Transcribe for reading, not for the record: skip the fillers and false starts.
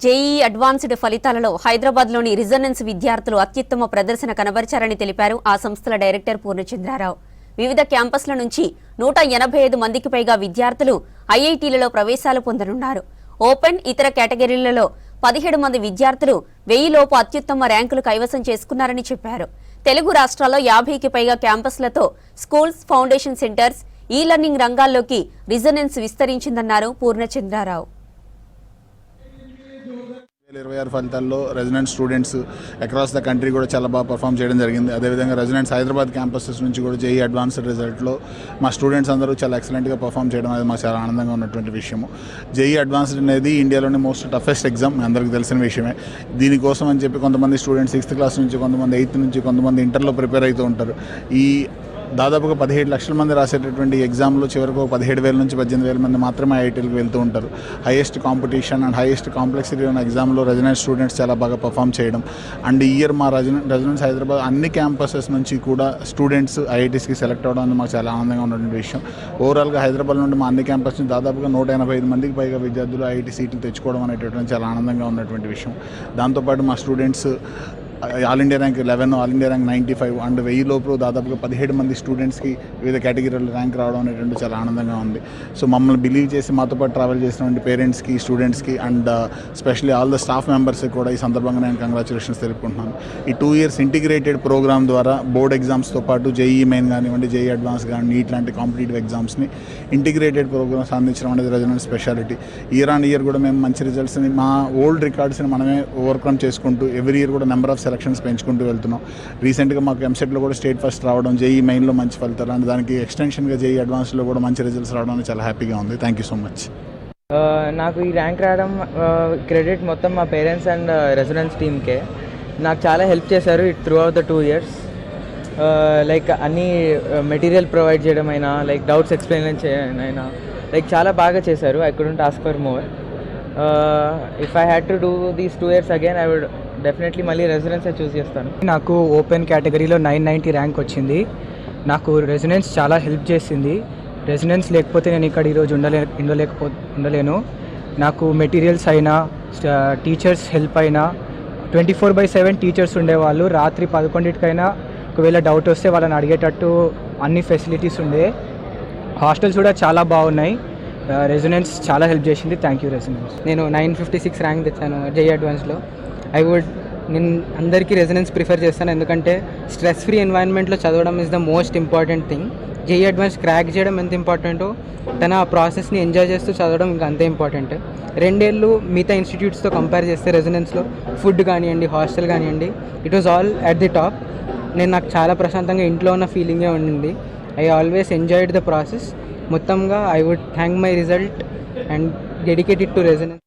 JEE advanced ఫలితాలలో హైదరాబాద్లోని resonance విద్యార్థులు అత్యుత్తమ ప్రదర్శన కనబరిచారని తెలిపారు ఆ సంస్థల డైరెక్టర్ పూర్ణచంద్రారావు. వివిధ క్యాంపస్ల నుంచి 185 మందికి పైగా విద్యార్థులు ఐఐటీలలో ప్రవేశాలు పొందనున్నారు. ఓపెన్, ఇతర కేటగిరీలలో 17 మంది విద్యార్థులు 1000 లోపు అత్యుత్తమ ర్యాంకులు కైవసం చేసుకున్నారని చెప్పారు. తెలుగు రాష్ట్రాల్లో 50కి పైగా క్యాంపస్లతో స్కూల్స్, ఫౌండేషన్ సెంటర్స్, ఈ లెర్నింగ్ రంగాల్లోకి రెజొనెన్స్ విస్తరించిందన్నారు పూర్ణచంద్రారావు. 2026 ఫలితాల్లో resident students across the country కూడా చాలా బాగా పర్ఫామ్ చేయడం జరిగింది. అదేవిధంగా రెసిడెంట్స్ హైదరాబాద్ క్యాంపసెస్ నుంచి కూడా జేఈ అడ్వాన్స్డ్ రిజల్ట్లో మా స్టూడెంట్స్ అందరూ చాలా ఎక్సలెంట్గా పర్ఫామ్ చేయడం అనేది మాకు చాలా ఆనందంగా ఉన్నటువంటి విషయము. జేఈ అడ్వాన్స్డ్ అనేది ఇండియాలోనే మోస్ట్ టఫెస్ట్ ఎగ్జామ్, మీ అందరికీ తెలిసిన విషయమే. దీనికోసం అని చెప్పి కొంతమంది స్టూడెంట్స్ 6th క్లాస్ నుంచి, కొంతమంది 8th నుంచి, కొంతమంది ఇంటర్లో ప్రిపేర్ అవుతూ ఉంటారు. ఈ దాదాపుగా 17 లక్షల మంది రాసేటటువంటి ఎగ్జామ్లో చివరకు 17,000 నుంచి 18,000 మంది మాత్రమే ఐఐటీలకు వెళ్తూ ఉంటారు. Highest competition and highest complexity ఉన్న ఎగ్జామ్లో రెసిడెంట్ స్టూడెంట్స్ చాలా బాగా పర్ఫామ్ చేయడం అండ్ ఈ ఇయర్ మా రెసిడెంట్స్ హైదరాబాద్ అన్ని క్యాంపసెస్ నుంచి కూడా స్టూడెంట్స్ ఐఐటీస్కి సెలెక్ట్ అవ్వడం అనేది మాకు చాలా ఆనందంగా ఉన్నటువంటి విషయం. ఓవరాల్గా హైదరాబాద్ నుండి మా అన్ని క్యాంపస్ నుంచి దాదాపుగా 185 మందికి పైగా విద్యార్థులు ఐఐటీ సీట్లు తెచ్చుకోవడం అనేటటువంటి చాలా ఆనందంగా ఉన్నటువంటి విషయం. దాంతోపాటు మా students all India rank 11, all India rank 95 and 1000 లోపు దాదాపుగా 17 మంది స్టూడెంట్స్కి వివిధ కేటగిరీలో ర్యాంక్ రావడం అనేటువంటి చాలా ఆనందంగా ఉంది. సో మమ్మల్ని బిలీవ్ చేసి మాతో పాటు ట్రావెల్ చేసినటువంటి పేరెంట్స్కి, స్టూడెంట్స్కి and specially all the staff మెంబర్స్కి కూడా ఈ సందర్భంగా నేను కంగ్రాచులేషన్స్ తెలుపుకుంటున్నాను. ఈ 2 years ఇంటిగ్రేటెడ్ ప్రోగ్రామ్ ద్వారా బోర్డ్ ఎగ్జామ్స్తో పాటు జేఈఈ మెయిన్ కానివ్వండి, జేఈ అడ్వాన్స్ కానీ, నీట్ లాంటి కాంపిటేటివ్ ఎగ్జామ్స్ని ఇంటిగ్రేటెడ్ ప్రోగ్రామ్స్ అందించడం అనేది resident speciality. Year on year కూడా మేము మంచి రిజల్ట్స్ని, మా ఓల్డ్ రికార్డ్స్ని మనమే ఓవర్కమ్ చేసుకుంటూ ఎవ్రీ ఇయర్ కూడా నెంబర్ ఆఫ్ సెలక్షన్స్ పెంచుకుంటూ వెళ్తున్నాం. రీసెంట్గా మాకు ఎంసెట్లో కూడా స్టేట్ ఫస్ట్ రావడం, జేఈ మెయిన్లో మంచి ఫలితాలు అండ్ దానికి ఎక్స్టెన్షన్గా జేఈ అడ్వాన్స్లో కూడా మంచి రిజల్ట్స్ రావడం చాలా హ్యాపీగా ఉంది. Thank you so much. నాకు ఈ ర్యాంక్ రావడం క్రెడిట్ మొత్తం మా పేరెంట్స్ అండ్ రెసిడెన్స్ టీమ్కే. నాకు చాలా హెల్ప్ చేశారు through out the 2 years. Like అన్ని మెటీరియల్ ప్రొవైడ్ చేయడం అయినా, లైక్ డౌట్స్ ఎక్స్ప్లెయిన్ చేయడం అయినా, లైక్ చాలా బాగా చేశారు. I couldn't ask for more. If I had to do these 2 years again I would definitely మళ్ళీ రెసిడెన్సే చూస్ చేస్తాను. నాకు ఓపెన్ కేటగిరీలో 990 ర్యాంక్ వచ్చింది. నాకు రెసిడెన్స్ చాలా హెల్ప్ చేసింది. రెసిడెన్స్ లేకపోతే నేను ఇక్కడ ఈరోజు ఉండలేను. నాకు మెటీరియల్స్ అయినా, టీచర్స్ హెల్ప్ అయినా, 24/7 టీచర్స్ ఉండేవాళ్ళు. రాత్రి 11కైనా ఒకవేళ డౌట్ వస్తే వాళ్ళని అడిగేటట్టు అన్ని ఫెసిలిటీస్ ఉండే. హాస్టల్స్ కూడా చాలా బాగున్నాయి. రెసిడెన్స్ చాలా హెల్ప్ చేసింది. Thank you residence. నేను 956 ర్యాంక్ తెచ్చాను జేఈ అడ్వాన్స్లో. నేను అందరికీ రెసిడెన్స్ ప్రిఫర్ చేస్తాను, ఎందుకంటే స్ట్రెస్ ఫ్రీ ఎన్వైరన్మెంట్లో చదవడం is the most important thing. JEE advance crack చేయడం ఎంత ఇంపార్టెంటో, తన ఆ ప్రాసెస్ని ఎంజాయ్ చేస్తూ చదవడం ఇంకా అంతే ఇంపార్టెంట్. 2 ఏళ్ళు మిగతా ఇన్స్టిట్యూట్స్తో కంపేర్ చేస్తే రెసిడెన్స్లో ఫుడ్ కానివ్వండి, హాస్టల్ కానివ్వండి, it was all at the top. నాకు చాలా ప్రశాంతంగా ఇంట్లో ఉన్న ఫీలింగే ఉండింది. I always enjoyed the process. మొత్తంగా I would thank my result and dedicated to residence.